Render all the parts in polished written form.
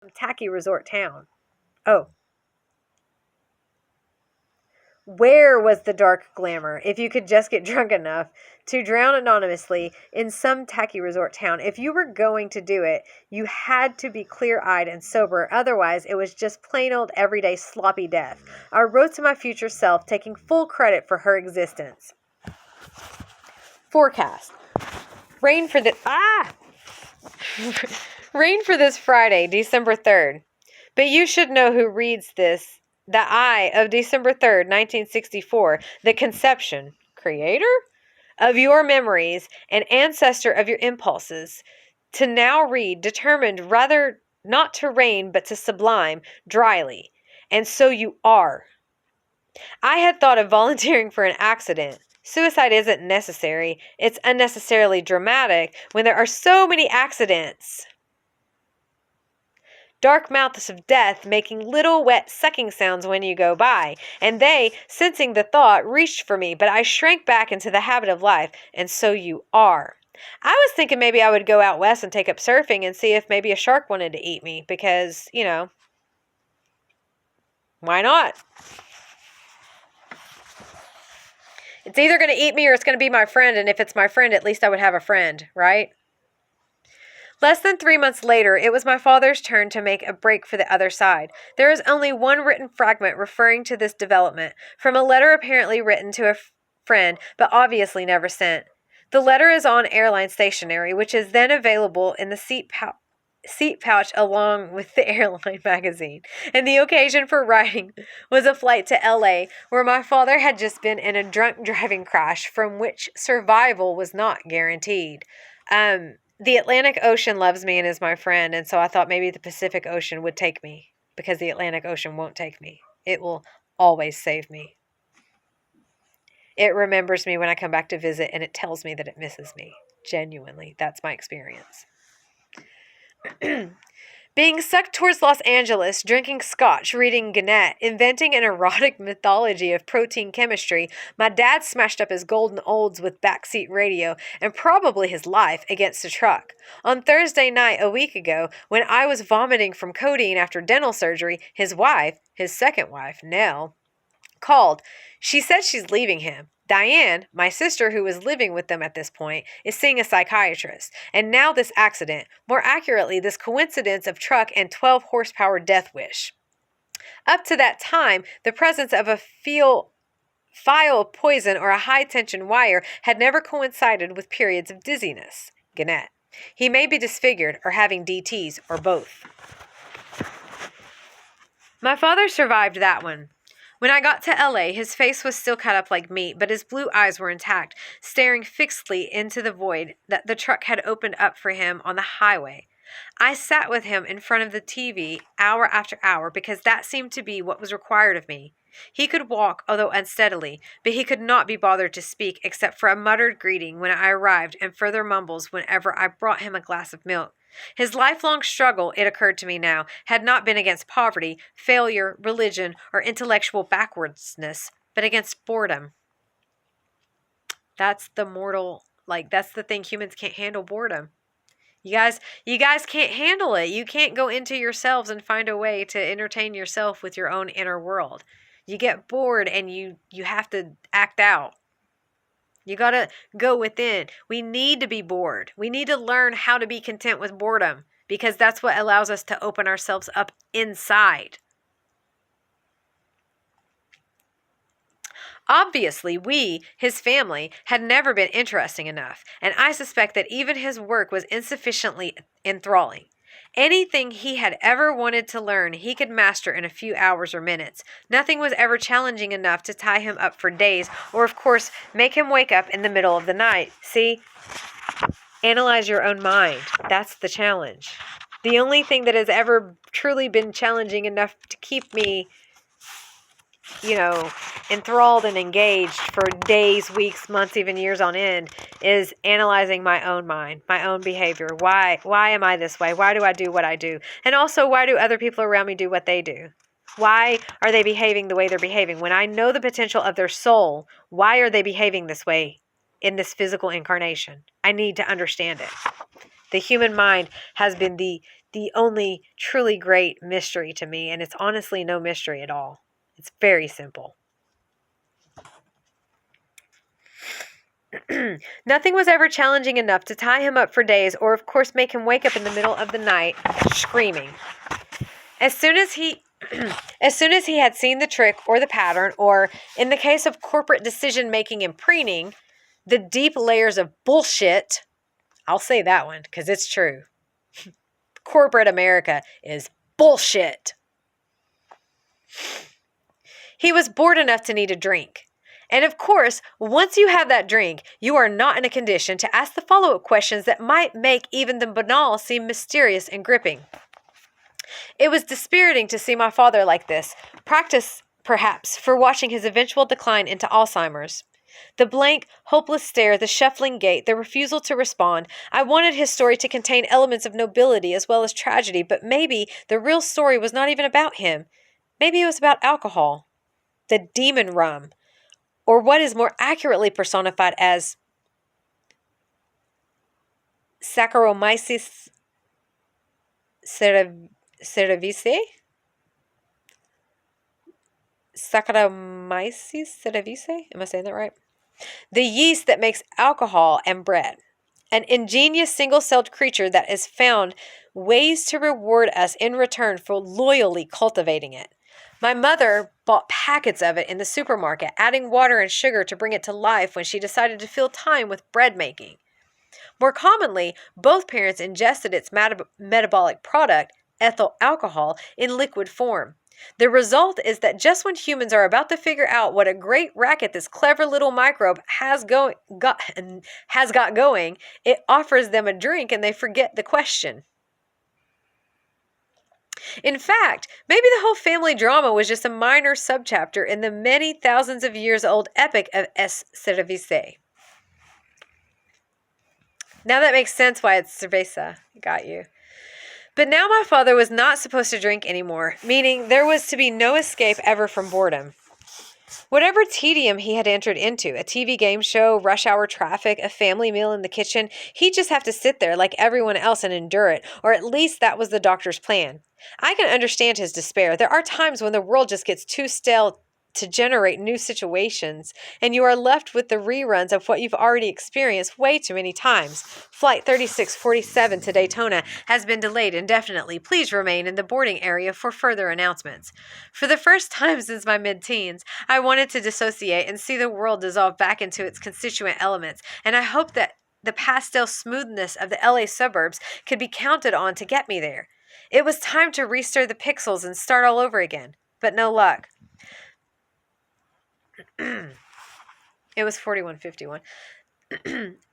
tacky resort town. Oh. Where was the dark glamour if you could just get drunk enough to drown anonymously in some tacky resort town? If you were going to do it, you had to be clear-eyed and sober. Otherwise, it was just plain old everyday sloppy death. I wrote to my future self, taking full credit for her existence. Forecast. Rain for this Friday, December 3rd. But you should know who reads this. The I of December 3rd, 1964, the conception, creator of your memories and ancestor of your impulses, to now read, determined rather not to rain but to sublime, dryly. And so you are. I had thought of volunteering for an accident. Suicide isn't necessary. It's unnecessarily dramatic when there are so many accidents. Dark mouths of death making little wet sucking sounds when you go by, and they, sensing the thought, reached for me, but I shrank back into the habit of life, and so you are. I was thinking maybe I would go out west and take up surfing and see if maybe a shark wanted to eat me, because, why not? It's either going to eat me or it's going to be my friend, and if it's my friend, at least I would have a friend, right? Less than 3 months later, it was my father's turn to make a break for the other side. There is only one written fragment referring to this development, from a letter apparently written to a friend, but obviously never sent. The letter is on airline stationery, which is then available in the seat pouch along with the airline magazine. And the occasion for writing was a flight to L.A., where my father had just been in a drunk driving crash from which survival was not guaranteed. The Atlantic Ocean loves me and is my friend, and so I thought maybe the Pacific Ocean would take me, because the Atlantic Ocean won't take me. It will always save me. It remembers me when I come back to visit, and it tells me that it misses me. Genuinely, that's my experience. Being sucked towards Los Angeles, drinking scotch, reading Gannett, inventing an erotic mythology of protein chemistry, my dad smashed up his golden olds with backseat radio and probably his life against a truck. On Thursday night a week ago, when I was vomiting from codeine after dental surgery, his wife, his second wife, Nell, called. She said she's leaving him. Diane, my sister who was living with them at this point, is seeing a psychiatrist. And now this accident, more accurately, this coincidence of truck and 12-horsepower death wish. Up to that time, the presence of a file of poison or a high-tension wire had never coincided with periods of dizziness. Gannett. He may be disfigured or having DTs or both. My father survived that one. When I got to L.A., his face was still cut up like meat, but his blue eyes were intact, staring fixedly into the void that the truck had opened up for him on the highway. I sat with him in front of the TV hour after hour because that seemed to be what was required of me. He could walk, although unsteadily, but he could not be bothered to speak except for a muttered greeting when I arrived and further mumbles whenever I brought him a glass of milk. His lifelong struggle, it occurred to me now, had not been against poverty, failure, religion, or intellectual backwardsness, but against boredom. That's the thing, humans can't handle boredom. You guys can't handle it. You can't go into yourselves and find a way to entertain yourself with your own inner world. You get bored and you have to act out. You got to go within. We need to be bored. We need to learn how to be content with boredom because that's what allows us to open ourselves up inside. Obviously, we, his family, had never been interesting enough, and I suspect that even his work was insufficiently enthralling. Anything he had ever wanted to learn, he could master in a few hours or minutes. Nothing was ever challenging enough to tie him up for days, or, of course, make him wake up in the middle of the night. See? Analyze your own mind. That's the challenge. The only thing that has ever truly been challenging enough to keep me enthralled and engaged for days, weeks, months, even years on end is analyzing my own mind, my own behavior. Why am I this way? Why do I do what I do? And also, why do other people around me do what they do? Why are they behaving the way they're behaving? When I know the potential of their soul, why are they behaving this way in this physical incarnation? I need to understand it. The human mind has been the the only truly great mystery to me, and it's honestly no mystery at all. It's very simple. Nothing was ever challenging enough to tie him up for days or, of course, make him wake up in the middle of the night screaming. As soon as he had seen the trick or the pattern, or in the case of corporate decision-making and preening, the deep layers of bullshit, I'll say that one because it's true. Corporate America is bullshit. He was bored enough to need a drink. And of course, once you have that drink, you are not in a condition to ask the follow-up questions that might make even the banal seem mysterious and gripping. It was dispiriting to see my father like this, practice, perhaps, for watching his eventual decline into Alzheimer's. The blank, hopeless stare, the shuffling gait, the refusal to respond. I wanted his story to contain elements of nobility as well as tragedy, but maybe the real story was not even about him. Maybe it was about alcohol, the demon rum, or what is more accurately personified as Saccharomyces cerevisiae? Saccharomyces cerevisiae? Am I saying that right? The yeast that makes alcohol and bread. An ingenious single-celled creature that has found ways to reward us in return for loyally cultivating it. My mother bought packets of it in the supermarket, adding water and sugar to bring it to life when she decided to fill time with bread making. More commonly, both parents ingested its metabolic product, ethyl alcohol, in liquid form. The result is that just when humans are about to figure out what a great racket this clever little microbe has got going, it offers them a drink and they forget the question. In fact, maybe the whole family drama was just a minor subchapter in the many thousands of years old epic of S. cerevisiae. Now that makes sense why it's cerveza. Got you. But now my father was not supposed to drink anymore, meaning there was to be no escape ever from boredom. Whatever tedium he had entered into, a TV game show, rush hour traffic, a family meal in the kitchen, he'd just have to sit there like everyone else and endure it, or at least that was the doctor's plan. I can understand his despair. There are times when the world just gets too stale to generate new situations, and you are left with the reruns of what you've already experienced way too many times. Flight 3647 to Daytona has been delayed indefinitely. Please remain in the boarding area for further announcements. For the first time since my mid-teens, I wanted to dissociate and see the world dissolve back into its constituent elements, and I hoped that the pastel smoothness of the LA suburbs could be counted on to get me there. It was time to restir the pixels and start all over again, but no luck. It was 4151.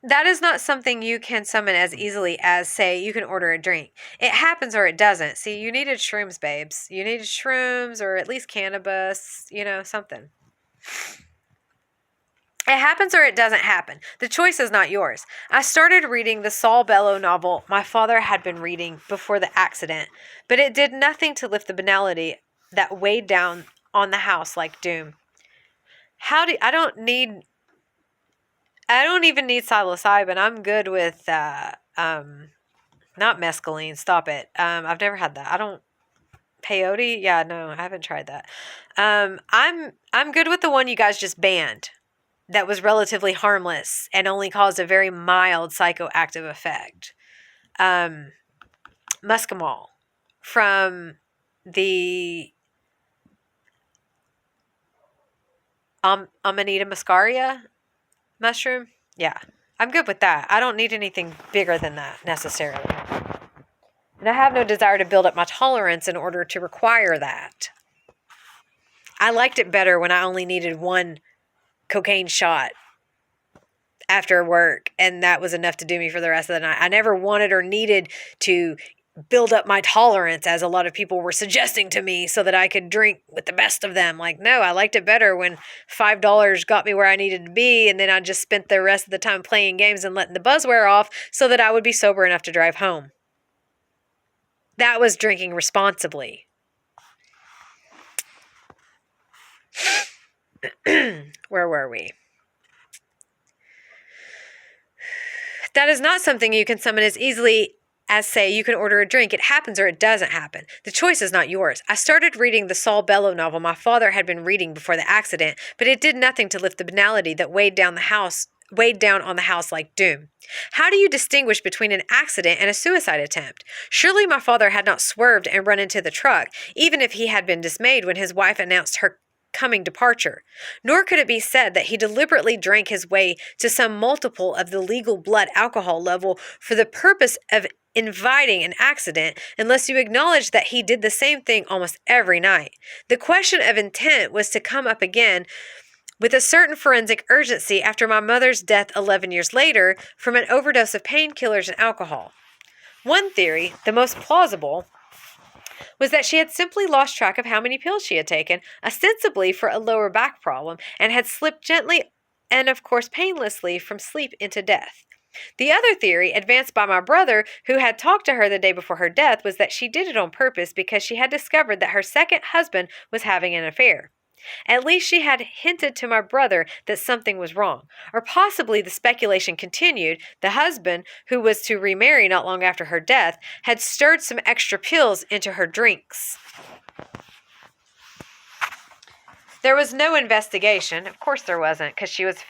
That is not something you can summon as easily as, say, you can order a drink. It happens or it doesn't. See, you needed shrooms, babes. You needed shrooms or at least cannabis, something. It happens or it doesn't happen. The choice is not yours. I started reading the Saul Bellow novel my father had been reading before the accident, but it did nothing to lift the banality that weighed down on the house like doom. I don't even need psilocybin. I'm good with not mescaline. Stop it. I've never had that. Peyote? Yeah, no, I haven't tried that. I'm good with the one you guys just banned that was relatively harmless and only caused a very mild psychoactive effect. Muscimol from the Amanita muscaria mushroom. Yeah, I'm good with that. I don't need anything bigger than that necessarily. And I have no desire to build up my tolerance in order to require that. I liked it better when I only needed one cocaine shot after work, and that was enough to do me for the rest of the night. I never wanted or needed to build up my tolerance, as a lot of people were suggesting to me, so that I could drink with the best of them. Like, no, I liked it better when $5 got me where I needed to be, and then I just spent the rest of the time playing games and letting the buzz wear off so that I would be sober enough to drive home. That was drinking responsibly. Where were we? That is not something you can summon as easily as say you can order a drink. It happens or it doesn't happen. The choice is not yours. I started reading the Saul Bellow novel my father had been reading before the accident, but it did nothing to lift the banality that weighed down on the house like doom. How do you distinguish between an accident and a suicide attempt? Surely my father had not swerved and run into the truck, even if he had been dismayed when his wife announced her coming departure. Nor could it be said that he deliberately drank his way to some multiple of the legal blood alcohol level for the purpose of inviting an accident, unless you acknowledge that he did the same thing almost every night. The question of intent was to come up again with a certain forensic urgency after my mother's death 11 years later from an overdose of painkillers and alcohol. One theory, the most plausible, was that she had simply lost track of how many pills she had taken, ostensibly for a lower back problem, and had slipped gently and, of course, painlessly from sleep into death. The other theory, advanced by my brother, who had talked to her the day before her death, was that she did it on purpose because she had discovered that her second husband was having an affair. At least she had hinted to my brother that something was wrong. Or possibly the speculation continued. The husband, who was to remarry not long after her death, had stirred some extra pills into her drinks. There was no investigation. Of course there wasn't, because she was